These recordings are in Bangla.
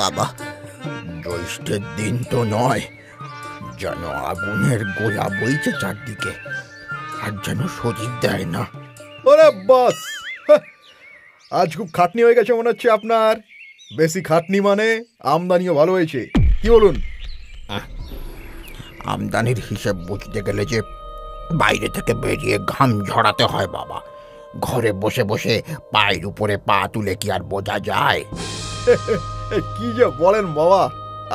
বাবা, জ্যৈষ্ঠের দিন তো নয়, যেন আগুনের গোলা বইছে চারদিকে, আর যেন শরীর দেয় না। ওরে বাস, আজ খুব খাটনি হয়ে গেছে মনে হচ্ছে আপনার। বেশি খাটনি মানে আমদানিও ভালো হয়েছে, কি বলুন? আমদানির হিসেব বুঝতে গেলে যে বাইরে থেকে বেরিয়ে ঘাম ঝরাতে হয় বাবা। ঘরে বসে বসে পায়ের উপরে পা তুলে কি আর বোঝা যায়? কি যে বলেন বাবা,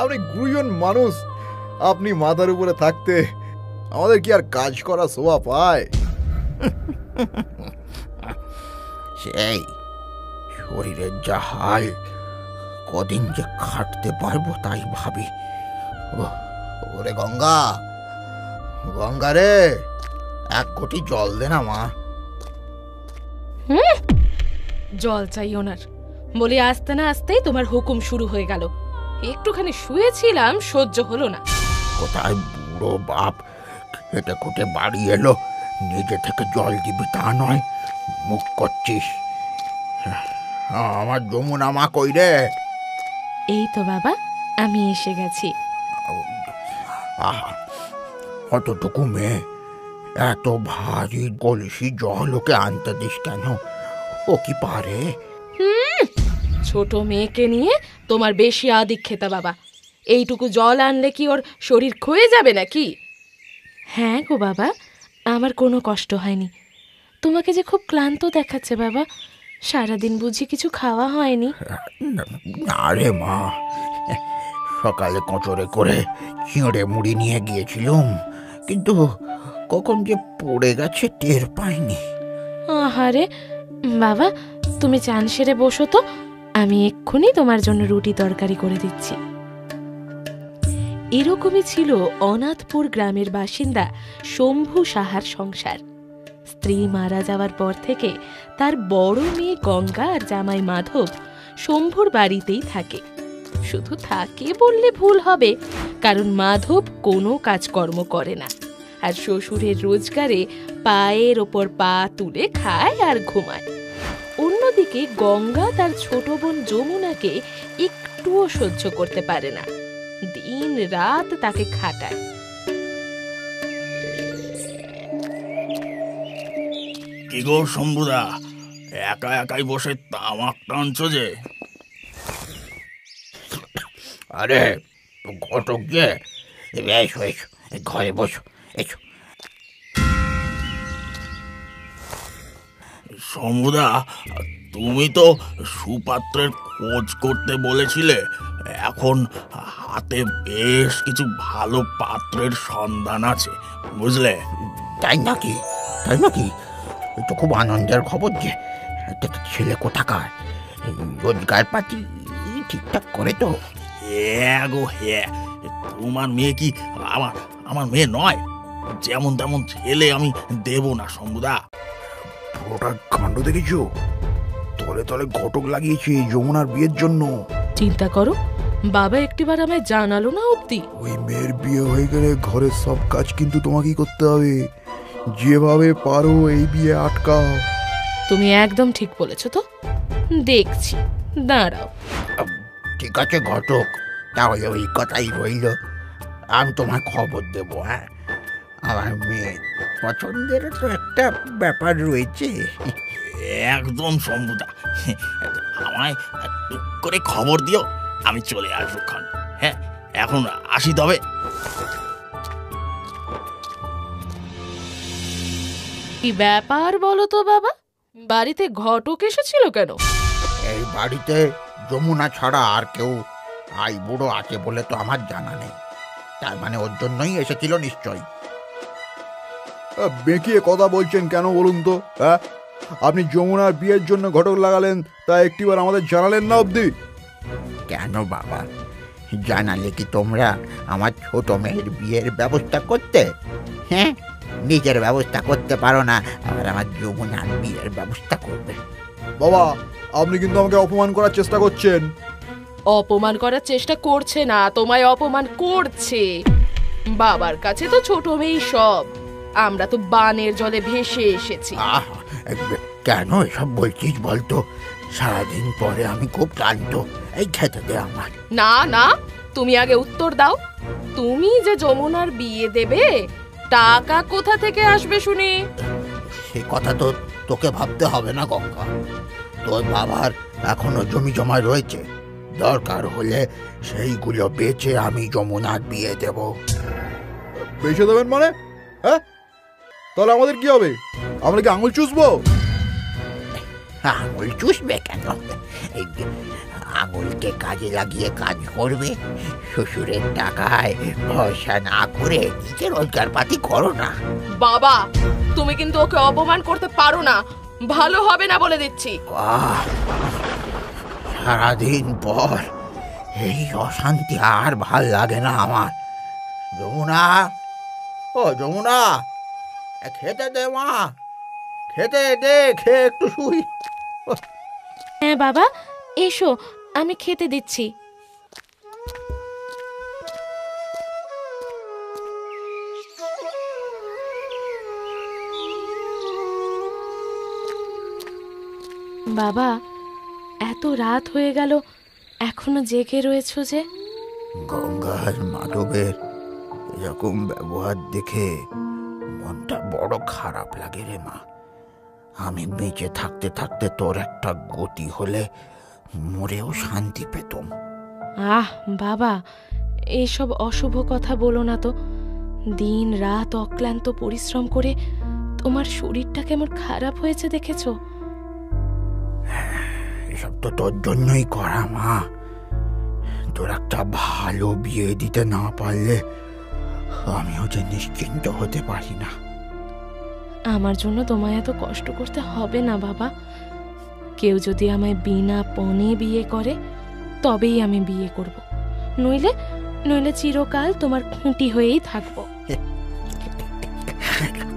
আপনি গুরুজন মানুষ। আপনি মাথার উপরে থাকতে আমাদের কি আর কাজ করা শোভা পায়? সেই শরীরের যা হাল, কদিন যে খাটতে পারবো তাই ভাবি। ওরে গঙ্গা, গঙ্গা রে, এক কোটি জল দে না মা। জল চাই ওনার বলে আসতে না আসতেই তোমার হুকুম শুরু হয়ে গেল। একটুখানি শুয়েছিলাম, সহ্য হলো না। কোথায় বুড়ো বাপ খেটে খুটে বাড়ি এলো, নিজে থেকে জল দিবি তা নয়, মুখ করছিস। আমার যমুনা মা কই রে? এই তো বাবা, আমি এসে গেছি। আহা, অতটুকু মেয়ে, এত ভারী কলসি জল ওকে আনতে দিস কেন? ও কি পারে? ছোট মেয়েকে নিয়ে তোমার বেশি আদিক্ষেতা বাবা। এইটুকু জল আনলে কি ওর শরীর ক্ষয়ে যাবে নাকি? হ্যাঁ গো বাবা, আমার কোনো কষ্ট হয়নি। তোমাকে যে খুব ক্লান্ত দেখাচ্ছে বাবা, সারাদিন বুঝি কিছু খাওয়া হয়নি? না রে মা, সকালে কোঁচড়ে করে চিঁড়ে মুড়ি নিয়ে গিয়েছিলুম, কিন্তু কখন যে পড়ে গেছে টের পাইনি। আহারে বাবা, তুমি চান সেরে বসো তো, আমি এক্ষুনি তোমার জন্য রুটি তরকারি করে দিচ্ছি। এরকমই ছিল অনাথপুর গ্রামের বাসিন্দা শম্ভু সাহার সংসার। স্ত্রী মারা যাওয়ার পর থেকে তার বড় মেয়ে গঙ্গা আর জামাই মাধব শম্ভুর বাড়িতেই থাকে। শুধু থাকে বললে ভুল হবে, কারণ মাধব কোনো কাজকর্ম করে না, আর শ্বশুরের রোজগারে পায়ের ওপর পা তুলে খায় আর ঘুমায়। অন্যদিকে গঙ্গা তার ছোট বোন যমুনাকে একটুও সহ্য করতে পারে না, দিন রাত তাকে খাটায়। কি গো শম্ভুদা, একা একাই বসে তামাক টানছ যে? আরে ঘটক যে, এসো এসো, ঘরে বসো, এসো। শম্ভুদা, তুমি তো সুপাত্রের খোঁজ করতে বলেছিলে। এখন হাতে বেশ কিছু ভালো পাত্রের সন্ধান আছে, বুঝলে? তাই নাকি? তাই নাকি? তো খুব আনন্দের খবর যে। ছেলে কোথাকার? রোজগার পাতি ঠিকঠাক করে তো? হ্যাঁ গো হ্যাঁ, তোমার মেয়ে কি আমার আমার মেয়ে নয়? যেমন তেমন ছেলে আমি দেব না শম্ভুদা। পুরোটা কাণ্ড দেখেছো? তলে তলে ঘটক লাগিয়েছে যমুনার বিয়ের জন্য। চিন্তা করো, বাবা একটিবার আমায় জানালো না অবধি। ওই মেয়ের বিয়ে হয়ে গেলে ঘরের সব কাজ কিন্তু তোমাকেই করতে হবে। যেভাবে পারো এই বিয়ে আটকাও। তুমি একদম ঠিক বলেছো তো, দেখছি, দাঁড়াও। ঠিক আছে ঘটক, তাহলে ওই কথাই রইল। আমি তোমার খবর দেব। হ্যাঁ, আমার মেয়ের পছন্দের তো একটা ব্যাপার রয়েছে। একদম শম্ভুদা, আমায় টুক করে খবর দিও, আমি চলে আসবো ক্ষণ। হ্যাঁ, এখন আসি তবে। কি ব্যাপার বলো তো বাবা, বাড়িতে ঘটক এসেছিল কেন? এই বাড়িতে যমুনা ছাড়া আর কেউ আই বুড়ো আছে বলে তো আমার জানা নেই। তার মানে ওর জন্যই এসেছিল নিশ্চয়ই। বেঁকিয়ে কথা বলছেন কেন বলুন তো? হ্যাঁ, আপনি যমুনার বিয়ের জন্য ঘটক লাগালেন, তা একটিবার আমাদের জানালেন না অবধি? কেন বাবা, জানালে কি তোমরা আমার ছোট মেয়ের বিয়ের ব্যবস্থা করতে? হ্যাঁ, নিজের ব্যবস্থা করতে পারো না, আবার আমার যমুনার বিয়ের ব্যবস্থা করবে? বাবা, আপনি কিন্তু আমাকে অপমান করার চেষ্টা করছেন। অপমান করার চেষ্টা করছে না, তোমায় অপমান করছে। বাবার কাছে তো ছোট মেয়েই সব, আমরা তো বানের জলে ভেসে এসেছি। কেন এসব বলছিস বলতো? সারাদিন পরে আমি খুব ক্লান্ত, এই খেতে দে আমার। না না, তুমি আগে উত্তর দাও। তুমি যে যমুনার বিয়ে দেবে, টাকা কোথা থেকে আসবে শুনি? সে কথা তো তোকে ভাবতে হবে না গঙ্গা। তোর বাবার এখনো জমি জমা রয়েছে, দরকার হলে সেইগুলো বেচে আমি যমুনার বিয়ে দেব। বেঁচে দেবেন মানে? হ্যাঁ, তাহলে আমাদের কি হবে? আমরা কি আঙুল চুষবো? আঙুল চুষবে কেন? এই আঙুলকে কাজে লাগিয়ে কাজ করবে। শ্বশুরের টাকায় ভরসা না করে নিজে রোজগার পাতি করো না। বাবা, তুমি কিন্তু ওকে অপমান করতে পারো না, ভালো হবে না বলে দিচ্ছি। আহ, সারাদিন পর এই অশান্তি আর ভাল লাগে না আমার। যমুনা, ও যমুনা, খেতে দে মা, খেতে দে, খেয়ে একটু শুই। হ্যাঁ বাবা, এসো, আমি খেতে দিচ্ছি। বাবা, এত রাত হয়ে গেল, এখনো জেগে রয়েছো যে? গঙ্গার মাধবের এরকম ব্যবহার দেখে মনটা বড় খারাপ লাগে রে মা। আমি বেঁচে থাকতে থাকতে তোর একটা গতি হলে মরেও শান্তি পেতাম। আহ বাবা, এইসব অশুভ কথা বলো না তো। দিন রাত অক্লান্ত পরিশ্রম করে তোমার শরীরটা কেমন খারাপ হয়েছে দেখেছো? এসব তো তোর জন্যই করা মা। তোর একটা ভালো বিয়ে দিতে না পারলে আমিও যে নিশ্চিন্ত হতে পারি না। আমার জন্য তোমায় এত কষ্ট করতে হবে না বাবা। কেউ যদি আমায় বিনা পণে বিয়ে করে, তবেই আমি বিয়ে করব। নইলে নইলে চিরকাল তোমার খুঁটি হয়েই থাকবো।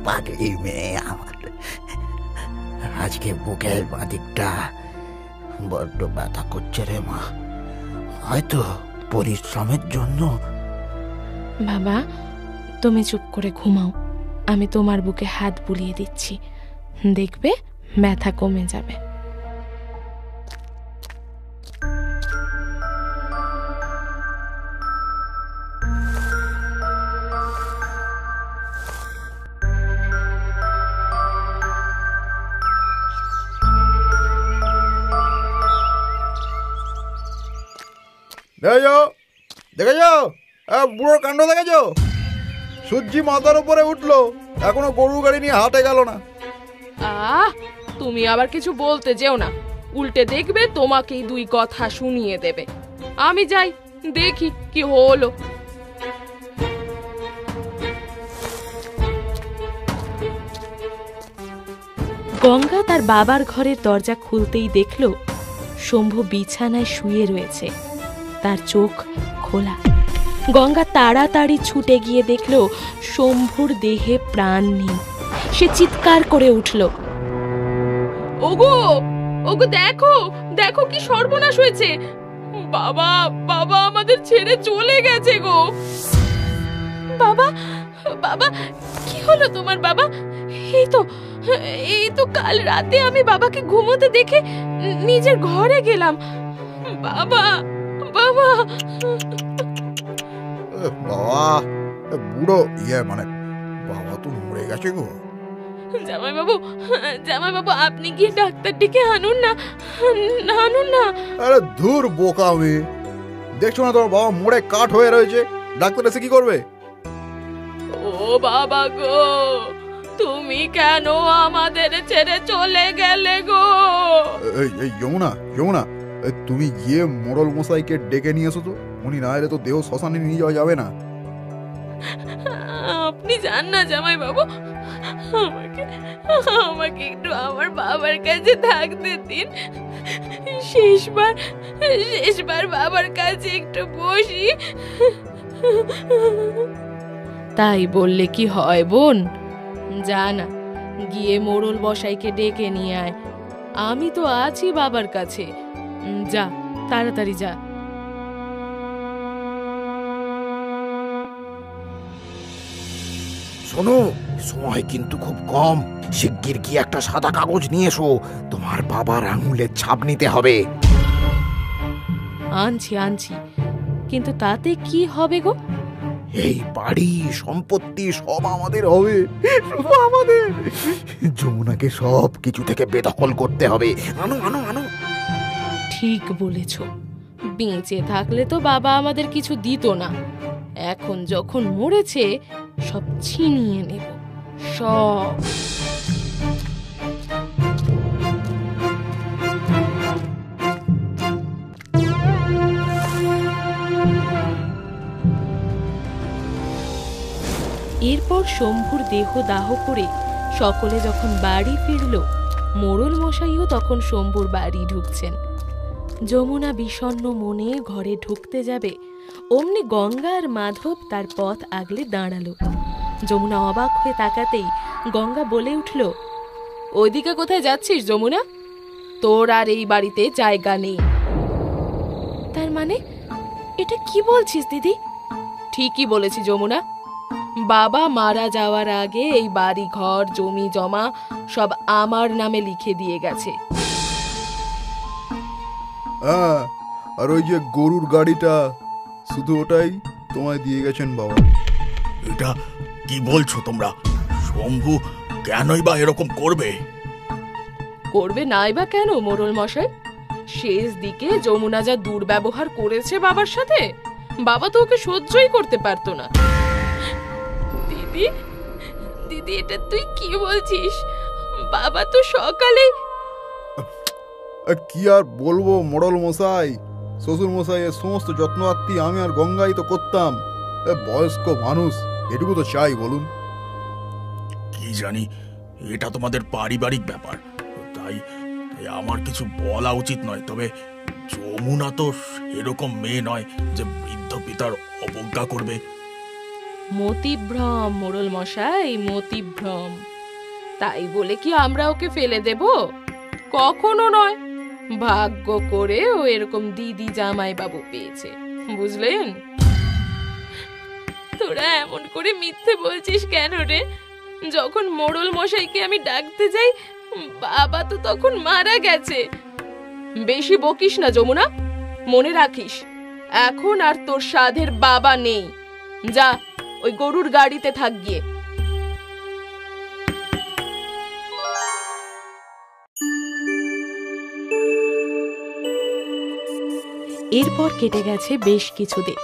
পাগলি মেয়ে আমার। আজকে বুকের বাদিকটা বড্ড ব্যথা করছে রে মা, হয়তো পরিশ্রমের জন্য। বাবা, তুমি চুপ করে ঘুমাও, আমি তোমার বুকে হাত বুলিয়ে দিচ্ছি, দেখবে ব্যথা কমে যাবে। দেখেছো বুড়োর কাণ্ড দেখেছো? সূর্যি মাথার উপরে উঠলো, এখনো গরু গাড়ি নিয়ে হাটে গেল না। আহ, তুমি আবার কিছু বলতে যেও না, উল্টে দেখবে তোমাকেই দুই কথা শুনিয়ে দেবে। আমি যাই, দেখি কি হলো। গঙ্গা তার বাবার ঘরের দরজা খুলতেই দেখল শম্ভু বিছানায় শুয়ে রয়েছে, তার চোখ খোলা। গঙ্গা তাড়াতাড়ি ছুটে গিয়ে দেখল শম্ভুর দেহে প্রাণ নেই। সে চিৎকার করে উঠল, ওগো ওগো, দেখো দেখো কি সর্বনাশ হয়েছে! বাবা বাবা আমাদের ছেড়ে চলে গেছে গো। বাবা বাবা, কি হলো তোমার বাবা? এই তো কাল রাতে আমি বাবাকে ঘুমোতে দেখে নিজের ঘরে গেলাম। বাবা বাবা। বাবা, বুড়ো মানে বাবা তো মরে গেছে গো। জামাই বাবু, জামাই বাবু, আপনি কি ডাক্তার ডেকে আনুন না, আনুন না। আরে ধুর বোকা মেয়ে, দেখছো না তোমার বাবা মরে কাঠ হয়ে রয়েছে, ডাক্তার এসে কি করবে? ও বাবা গো, তুমি কেন আমাদের ছেড়ে চলে গেলে গো? এই যমুনা, যমুনা, তুমি গিয়ে মোড়ল মশাইকে ডেকে নিয়ে এসো তো, উনি না এলে তো দেহ শ্মশানে নিয়ে যাওয়া যাবে না। আপনি যান না জামাই বাবু, আমাকে আমাকে একটু আমার বাবার কাছে থাকতে দিন। শেষবার বাবার কাছে একটু বসি। তাই বললে কি হয় বোন? যা না, গিয়ে মোড়ল বসাইকে ডেকে নিয়ে আয়। আমি তো আছি বাবার কাছে, যা তাড়াতাড়ি যা। শোনো সময় কিন্তু খুব কম। শিগগির কি একটা সাদা কাগজ নিয়ে এসো, তোমার বাবার আঙুলের ছাপ নিতে হবে। আনছি আনছি, কিন্তু তাতে কি হবে গো? এই বাড়ি সম্পত্তি সব আমাদের হবে, শুধু আমাদের। যমুনাকে সব কিছু থেকে বেদখল করতে হবে। আনো আনো আনো। ঠিক বলেছ, বেঁচে থাকলে তো বাবা আমাদের কিছু দিত না, এখন যখন মরেছে সব ছিনিয়ে নেব সব। এরপর শম্ভুর দেহ দাহ করে সকলে যখন বাড়ি ফিরল, মোড়ল মশাইও তখন শম্ভুর বাড়ি ঢুকছেন। যমুনা বিষণ্ণ মনে ঘরে ঢুকতে যাবে, অমনি গঙ্গা আর মাধব তার পথ আগলে দাঁড়ালো। যমুনা অবাক হয়ে তাকাতেই গঙ্গা বলে উঠল, ওইদিকে কোথায় যাচ্ছিস যমুনা? তোর আর এই বাড়িতে জায়গা নেই। তার মানে এটা কি বলছিস দিদি? ঠিকই বলেছি যমুনা, বাবা মারা যাওয়ার আগে এই বাড়ি ঘর জমি জমা সব আমার নামে লিখে দিয়ে গেছে। হ্যাঁ, আর ওই যে গরুর গাড়িটা, শুধু ওটাই তোমায় দিয়ে গেছেন বাবা। এটা কি বলছো তোমরা? শম্ভু কেনই বা এরকম করবে? করবে নাই বা কেন মোড়ল মশাই? শেষ দিকে যমুনা যা দুর্ব্যবহার করেছে বাবার সাথে, বাবা তো ওকে সহ্যই করতে পারতো না। দিদি দিদি, এটা তুই কি বলছিস? বাবা তো সকালে। কি আর বলবো মোড়ল মশাই, শ্বশুর মশাইয়ের সমস্ত যত্ন আত্মি আমি আর গঙ্গাই তো করতাম। বয়স্ক মানুষ, এটুকু তো চাই বলুন। কি জানি, এটা তোমাদের পারিবারিক ব্যাপার, তাই আমার কিছু বলা উচিত নয়। তবে যমুনা তো এরকম মেয়ে নয় যে বৃদ্ধ পিতার অবজ্ঞা করবে। মতিভ্রম মোড়ল মশাই, মতিভ্রম। তাই বলে কি আমরা ওকে ফেলে দেব? কখনো নয়। ভাগ্য করে ও এরকম দিদি জামাই বাবু পেয়েছে, বুঝলেন? তোরা এমন করে মিথ্যে বলছিস কেন রে? যখন মোড়ল মশাইকে আমি ডাকতে যাই, বাবা তো তখন মারা গেছে। বেশি বকিস না যমুনা, মনে রাখিস এখন আর তোর সাধের বাবা নেই। যা ওই গরুর গাড়িতে থাক গিয়ে। এরপর কেটে গেছে বেশ কিছুদিন।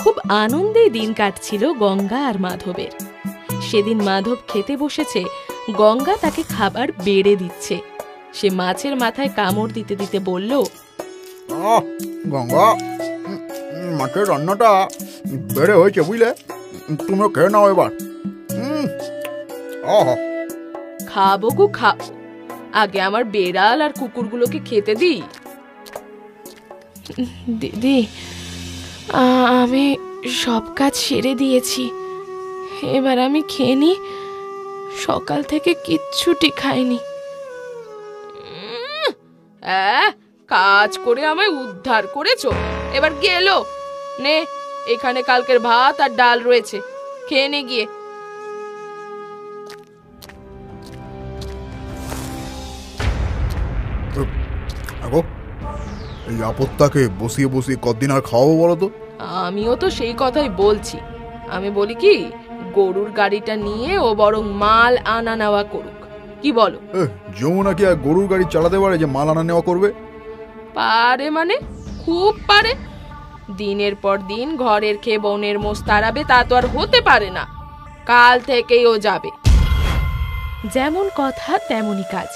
খুব আনন্দে দিন কাটছিল গঙ্গা আর মাধবের। সেদিন মাধব খেতে বসেছে, গঙ্গা তাকে খাবার বেড়ে দিচ্ছে। সে মাছের মাথায় কামড় দিতে দিতে বলল, গঙ্গা, মাছের রান্নাটা বেড়ে হয়েছে বুঝলে, তুমিও খেয়ে নাও এবার। খাবো গো খাবো, আগে আমার বেড়াল আর কুকুরগুলোকে খেতে দিই। দিদি, আমি সব কাজ সেরে দিয়েছি, এবার আমি খেয়ে নি। সকাল থেকে কিচ্ছুটি খাইনি। কাজ করে আমায় উদ্ধার করেছো, এবার গেল নে, এখানে কালকের ভাত আর ডাল রয়েছে, খেয়ে নে গিয়ে। এই আপত্তাকে বসিয়ে বসিয়ে কতদিন আর খাওয়াবো বলো তো? আমিও তো সেই কথাই বলছি। আমি বলি কি, গরুর গাড়িটা নিয়ে ও বরং মাল আনা নেওয়া করুক, কি বলো? যমুনা কি আর গরুর গাড়ি চালাতে পারে যে মাল আনা নেওয়া করবে? পারে মানে খুব পারে। দিনের পর দিন ঘরের খেয়ে বনের মোষ তাড়াবে তা তো আর হতে পারে না। কাল থেকেই ও যাবে। যেমন কথা তেমনই কাজ।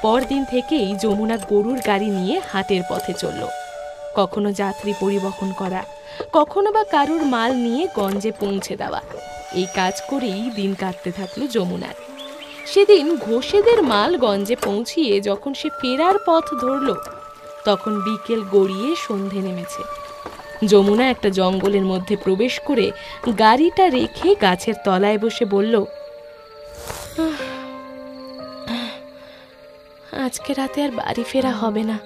পরদিন থেকেই যমুনা গরুর গাড়ি নিয়ে হাটের পথে চলল। কখনো যাত্রী পরিবহন করা, কখনো বা কারুর মাল নিয়ে গঞ্জে পৌঁছে দেওয়া, এই কাজ করেই দিন কাটতে থাকলো যমুনার। সেদিন ঘোষেদের মাল গঞ্জে পৌঁছিয়ে যখন সে ফেরার পথ ধরল, তখন বিকেল গড়িয়ে সন্ধে নেমেছে। যমুনা একটা জঙ্গলের মধ্যে প্রবেশ করে গাড়িটা রেখে গাছের তলায় বসে বলল, আজকে রাতে আর বাড়ি ফেরা হবে না,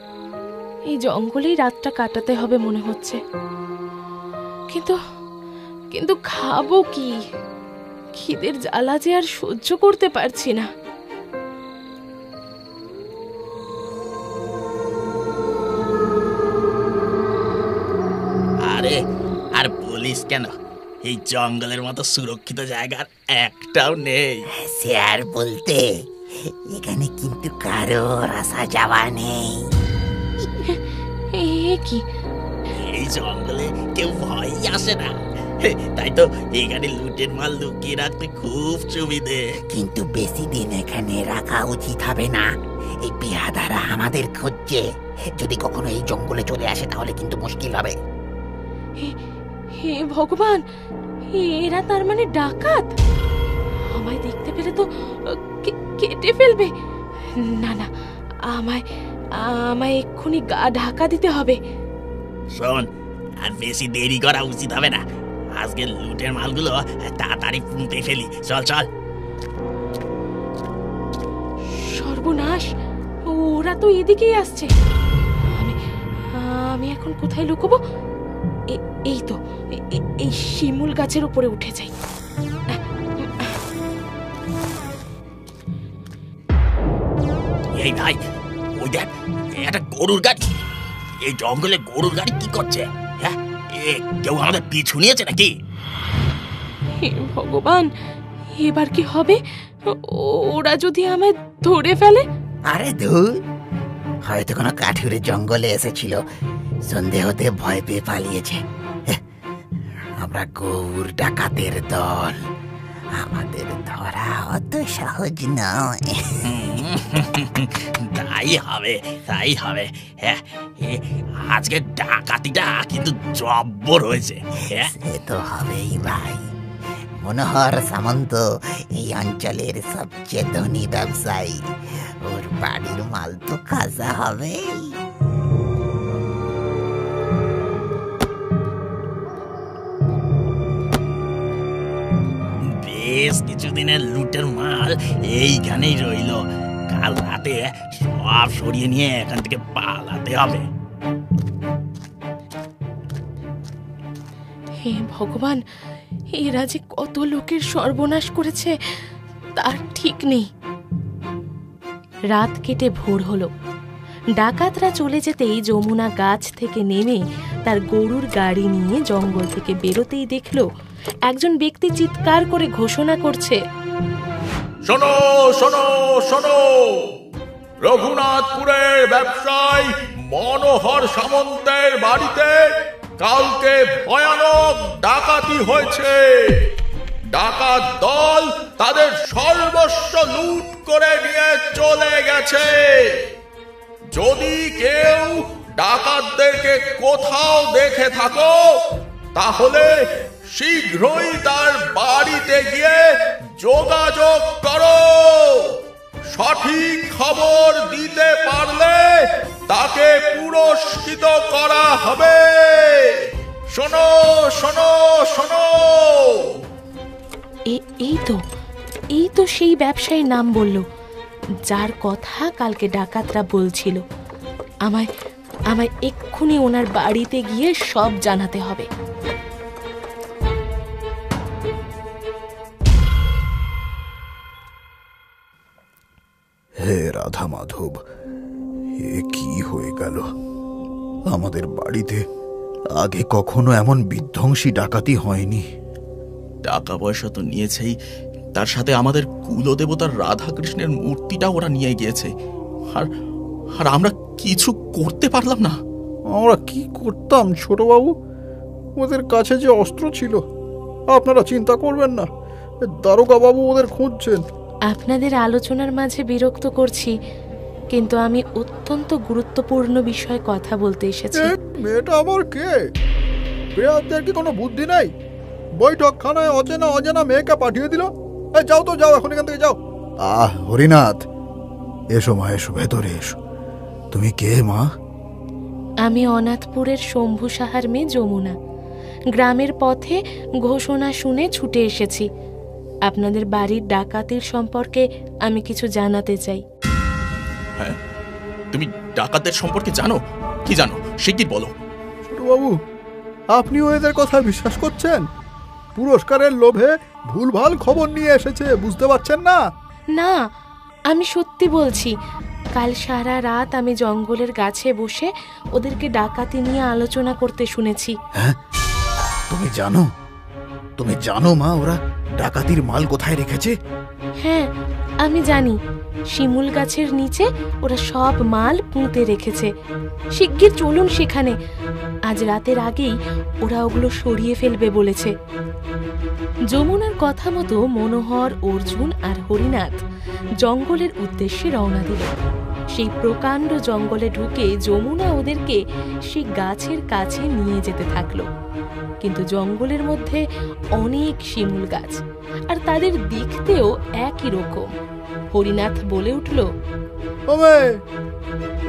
এই জঙ্গলেই রাতটা কাটাতে হবে মনে হচ্ছে। কিন্তু কিন্তু খাবো কি, খিদের জ্বালা যে আর সহ্য করতে পারছি না। আরে আর বলিস কেন, এই জঙ্গলের মতো সুরক্ষিত জায়গার একটাও নেই। সে আর বলতে, এখানে কিন্তু কারোর আসা যাওয়া নেই। এ কি? এই জঙ্গলে কেউ ভয়ই আসে না, তাই তো এখানে লুটের মাল লুকিয়ে রাখতে খুব সুবিধে। কিন্তু বেশি দিন এখানে রাখা উচিত হবে না। এই পেয়াদারা আমাদের খুঁজছে, যদি কখনো এই জঙ্গলে চলে আসে তাহলে কিন্তু মুশকিল হবে। হে ভগবান, এরা তার মানে ডাকাত। আমায় দেখতে পেলে তো কেটে ফেলবে। না না, আমায় এক্ষুনি গা ঢাকা দিতে হবে। শোন, আর বেশি দেরি করা উচিত হবে না। আজকে লুটের মালগুলো তাড়াতাড়ি পুঁতে ফেলি। চল চল। সর্বনাশ, ওরা তো এদিকেই আসছে। আমি এখন কোথায় লুকোবো? এই তো, এই শিমুল গাছের উপরে উঠে যাই। এই ভাই, ওই দেখ, একটা গরুর গাড়ি। এই জঙ্গলে গরুর গাড়ি কি করছে? হ্যাঁ, কেউ আমাদের পিছু নিয়েছে নাকি? হে ভগবান, এবার কি হবে? ওরা যদি আমায় ধরে ফেলে? আরে ধুর, হয়তো কোনো কাঠুরে জঙ্গলে এসেছিল, সন্দেহতে ভয় পেয়ে পালিয়েছে। আমরা গৌর ডাকাতের দল, আমাদের ধরা অত সহজ নয়। তাই হবে, তাই হবে। হ্যাঁ, আজকে ডাকাতিটা কিন্তু জব্বর হয়েছে। হ্যাঁ, সে তো হবেই ভাই। মনোহর সামন্ত এই অঞ্চলের সবচেয়ে ধনী ব্যবসায়ী, ওর বাড়ির মাল তো খাজা হবেই। বেশ কিছুদিনের লুটের মাল এইখানেই রইল। কাল রাতে সব সরিয়ে নিয়ে এখান থেকে পালাতে হবে। হে ভগবান, এরা যে কত লোকের সর্বনাশ করেছে তার ঠিক নেই। রাত কেটে ভোর হলো। ডাকাতরা চলে যেতেই যমুনা গাছ থেকে নেমে তার গরুর গাড়ি নিয়ে জঙ্গল থেকে বেরোতেই দেখলো একজন ব্যক্তি চিৎকার করে ঘোষণা করছে, শোনো শোনো শোনো, রঘুনাথপুরের ব্যবসায়ী মনোহর সামন্তের বাড়িতে কালকে ভয়ানক ডাকাতি হয়েছে। ডাকাত দল তাদের সর্বস্ব লুট করে নিয়ে চলে গেছে। যদি কেউ ডাকাতদেরকে কোথাও দেখে থাকো তাহলে শীঘ্রই তার বাড়িতে গিয়ে যোগাযোগ করো। সঠিক খবর দিতে পারলে তাকে পুরস্কৃত করা হবে। শোনো শোনো শোনো। এই তো সেই ব্যবসায়ীর নাম বলল, যার কথা কালকে ডাকাতরা বলছিল। আমায় এক্ষুনি ওনার বাড়িতে গিয়ে সব জানাতে হবে। হে রাধা মাধব, এ কি হয়ে গেল? আমাদের বাড়িতে আগে কখনো এমন বিধ্বংসী ডাকাতি হয়নি। টাকা পয়সা তো নিয়েছেই, তার সাথে আমাদের কুলদেবতার রাধাকৃষ্ণের মূর্তিটা ওরা নিয়ে গিয়েছে। আর আমরা কিছু করতে পারলাম না। আমরা কি করতাম ছোটবাবু? ওদের কাছে যে অস্ত্র ছিল। আপনারা চিন্তা করবেন না, দারোগা বাবু ওদের খুঁজছেন। আপনাদের আলোচনার মাঝে বিরক্ত করছি, কিন্তু আমি অত্যন্ত গুরুত্বপূর্ণ বিষয়ে কথা বলতে এসেছি। মেয়েটা আমার কে? বেয়াদের কি কোনো বুদ্ধি নাই? বৈঠকখানায় অচেনা অজানা মেয়েকে পাঠিয়ে দিল। যাও তো যাও, এখন এখান থেকে যাও। হরিনাথ, এসো মা, এসো, ভেতরে এসো। তুমি কে মা? আমি অনাথপুরের শম্ভু সাহার মেয়ে যমুনা। গ্রামের পথে ঘোষণা শুনে ছুটে এসেছি। আপনাদের বাড়ির ডাকাতির সম্পর্কে আমি কিছু জানাতে চাই। হ্যাঁ, তুমি ডাকাতের সম্পর্কে জানো? কি জানো সে কি বলো। ছোটবাবু, আপনিও এদের কথা বিশ্বাস করছেন? পুরস্কারের লোভে ভুলভাল খবর নিয়ে এসেছে, বুঝতে পারছেন না? না, আমি সত্যি বলছি। কাল সারা রাত আমি জঙ্গলের গাছে বসে ওদেরকে ডাকাতি নিয়ে আলোচনা করতে শুনেছি। তুমি জানো মা ওরা ডাকাতির মাল কোথায় রেখেছে? হ্যাঁ, আমি জানি। শিমুল গাছের নিচে ওরা সব মাল পুঁতে রেখেছে। শিগগির চলুন সেখানে। আজ রাতের আগেই ওরা ওগুলো সরিয়ে ফেলবে বলেছে। যমুনার কথা মতো মনোহর, অর্জুন আর হরিনাথ জঙ্গলের উদ্দেশ্যে রওনা দিল। সেই প্রকাণ্ড জঙ্গলে ঢুকে যমুনা ওদেরকে সেই গাছের কাছে নিয়ে যেতে থাকলো। কিন্তু জঙ্গলের মধ্যে অনেক শিমুল গাছ, আর তাদের দেখতেও একই রকম। হরিনাথ বলে উঠল,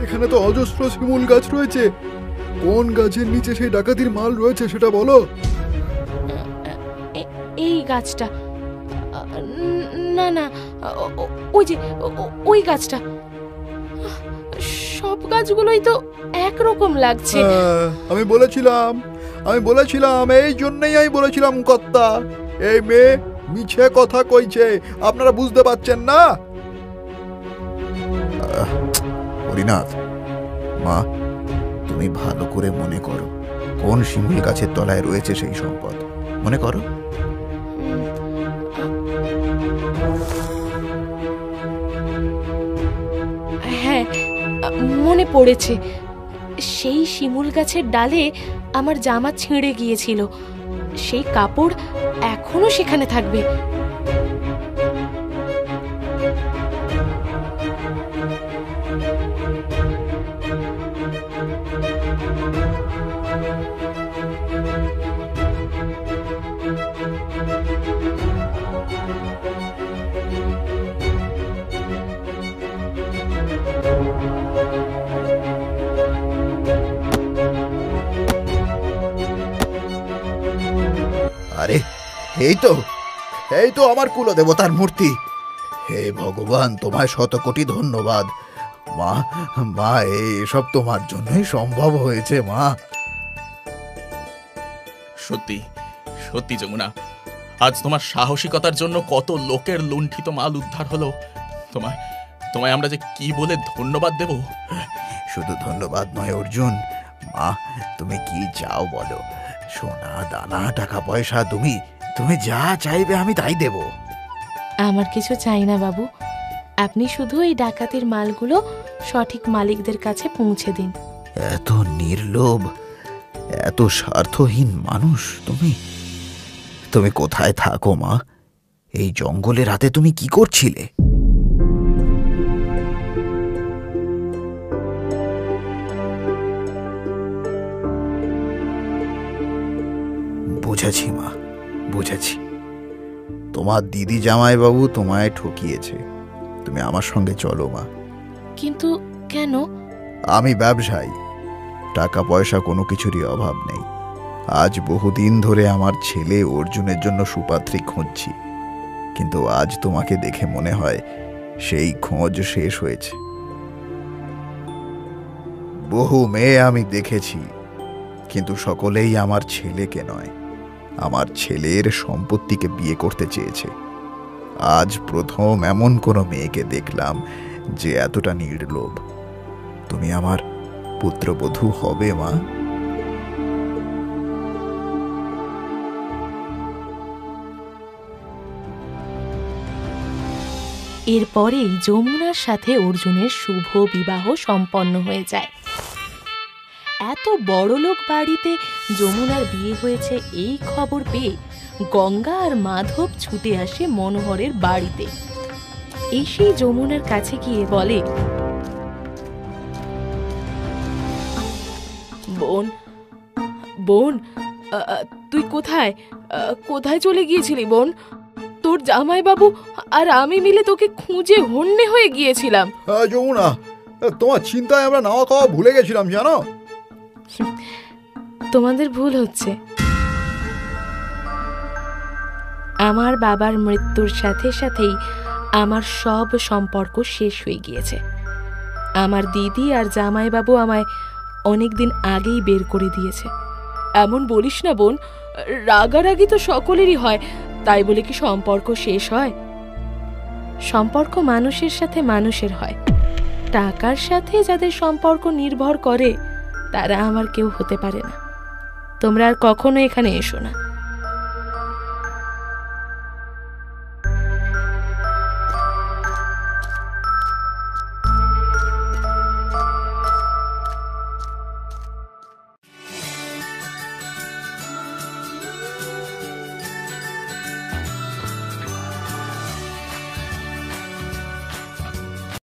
এখানে তো অজস্র শিমুল গাছ রয়েছে। কোন গাছের নিচে সেই ডাকাতির মাল রয়েছে সেটা বলো। এই গাছটা। না না, ওই যে ওই গাছটা। সব গাছগুলোই তো একরকম লাগছে। আমি বলেছিলাম, এই জন্যই আমি বলেছিলাম কর্তা, এই মেয়ে মিছে কথা কইছে। আপনারা বুঝতে পারছেন না? হরিনাথ, মা তুমি ভালো করে মনে করো কোন শিমুল গাছের তলায় রয়েছে সেই সম্পদ। মনে করো। হ্যাঁ, মনে পড়েছে। সেই শিমুল গাছের ডালে আমার জামা ছিঁড়ে গিয়েছিল। সেই কাপড় এখনো সেখানে থাকবে। আরে এই তো আমার কুলদেবতার মূর্তি। হে ভগবান, তোমায় শত কোটি ধন্যবাদ। মা এসব তোমার জন্যই সম্ভব হয়েছে মা। সত্যি সত্যি যমুনা, আজ তোমার সাহসিকতার জন্য কত লোকের লুণ্ঠিত মাল উদ্ধার হলো। তোমায় আমরা যে কি বলে ধন্যবাদ দেব। শুধু ধন্যবাদ নয় অর্জুন, মা তুমি কি চাও বলো? সোনা দানা টাকা পয়সা তুমি যা চাইবে আমি তাই দেব। আমার কিছু চাই না বাবু। আপনি শুধু এই ডাকাতির মালগুলো সঠিক মালিকদের কাছে পৌঁছে দিন। এত নির্লোভ, এত স্বার্থহীন মানুষ তুমি কোথায় থাকো মা? এই জঙ্গলে রাতে তুমি কি করছিলে? বুঝেছি মা, বুঝেছি। তোমার দিদি জামাইবাবু তোমায় ঠকিয়েছে। তুমি আমার সঙ্গে চলো মা। কিন্তু কেন? আমি ব্যবসায়ী, টাকা পয়সা কোনো কিছুরই অভাব নেই। আজ বহুদিন ধরে আমার ছেলে অর্জুনের জন্য সুপাত্রী খুঁজছি, কিন্তু আজ তোমাকে দেখে মনে হয় সেই খোঁজ শেষ হয়েছে। বহু মেয়ে আমি দেখেছি, কিন্তু সকলেই আমার ছেলেকে নয়, আমার ছেলের সম্পত্তিকে বিয়ে করতে চেয়েছে। আজ প্রথম এমন কোনো মেয়েকে দেখলাম যে এতটা নির্লোভ। তুমি আমার পুত্রবধূ হবে মা। এরপরেই যমুনার সাথে অর্জুনের শুভ বিবাহ সম্পন্ন হয়ে যায়। এত বড়লোক বাড়িতে যমুনার বিয়ে হয়েছে এই খবর পেয়ে গঙ্গা আর মাধব ছুটে আসে মনোহরের বাড়িতে। এসেই যমুনার কাছে গিয়ে বলে, বোন বোন তুই কোথায় চলে গিয়েছিলি বোন? তোর জামাইবাবু আর আমি মিলে তোকে খুঁজে হন্যে হয়ে গিয়েছিলাম। যমুনা, তোমার চিন্তায় আমরা নাওয়া খাওয়া ভুলে গেছিলাম জানো। তোমাদের ভুল হচ্ছে। আমার বাবার মৃত্যুর সাথে সাথেই আমার সব সম্পর্ক শেষ হয়ে গিয়েছে। আমার দিদি আর জামাইবাবু আমায় অনেকদিন আগেই বের করে দিয়েছে। এমন বলিস না বোন, রাগারাগি তো সকলেরই হয়, তাই বলে কি সম্পর্ক শেষ হয়? সম্পর্ক মানুষের সাথে মানুষের হয়। টাকার সাথে যাদের সম্পর্ক নির্ভর করে তারা আমার কেউ হতে পারে না। তোমরা আর কখনো এখানে এসো না।